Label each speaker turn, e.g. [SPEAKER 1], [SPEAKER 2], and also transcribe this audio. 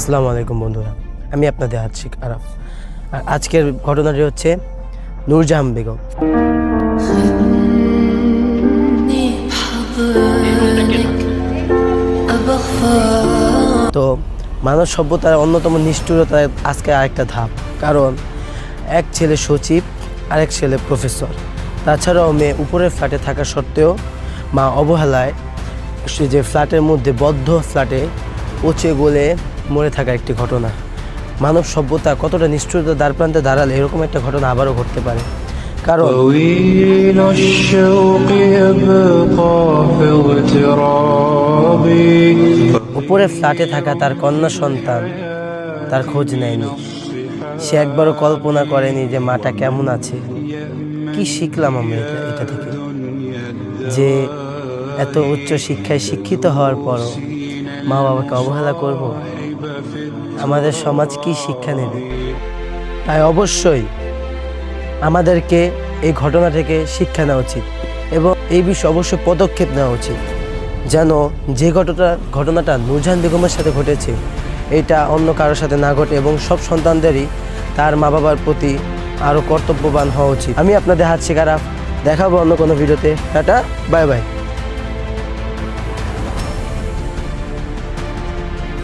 [SPEAKER 1] আসসালামু আলাইকুম বন্ধুরা, আমি আপনাদের আছিক আরাফ। আর আজকের ঘটনাটি হচ্ছে নূরজাহান বেগম। তো মানব সভ্যতার অন্যতম নিষ্ঠুরতার আজকে আরেকটা ধাপ, কারণ এক ছেলে সচিব, আরেক ছেলে প্রফেসর, তাছাড়াও মেয়ে উপরের ফ্ল্যাটে থাকা সত্ত্বেও মা অবহেলায় সে যে ফ্ল্যাটের মধ্যে বদ্ধ ফ্ল্যাটে পচে গলে মরে থাকা একটি ঘটনা। মানব সভ্যতা কতটা নিষ্ঠুরতা দ্বারপ্রান্তে দাঁড়ালে এরকম একটা ঘটনা আবারও ঘটতে পারে। কারণ উপরে ফ্ল্যাটে থাকা তার কন্যা সন্তান তার খোঁজ নেয়নি। সে একবারও কল্পনা করেনি যে মাটা কেমন আছে। কি শিখলাম আমরা এটা থেকে, যে এত উচ্চ শিক্ষায় শিক্ষিত হওয়ার পরও মা বাবাকে অবহেলা করব? আমাদের সমাজ কি শিক্ষা নেবে? তাই অবশ্যই আমাদেরকে এই ঘটনা থেকে শিক্ষা নেওয়া উচিত এবং এই বিষয়ে অবশ্যই পদক্ষেপ নেওয়া উচিত, যেন যে ঘটনাটা নূরজাহান বেগমের সাথে ঘটেছে এটা অন্য কারোর সাথে না ঘটে এবং সব সন্তানদেরই তার মা বাবার প্রতি আরও কর্তব্যবান হওয়া উচিত। আমি আপনাদের আছিক আরাফ, দেখাবো অন্য কোনো ভিডিওতে। Tata, bye bye.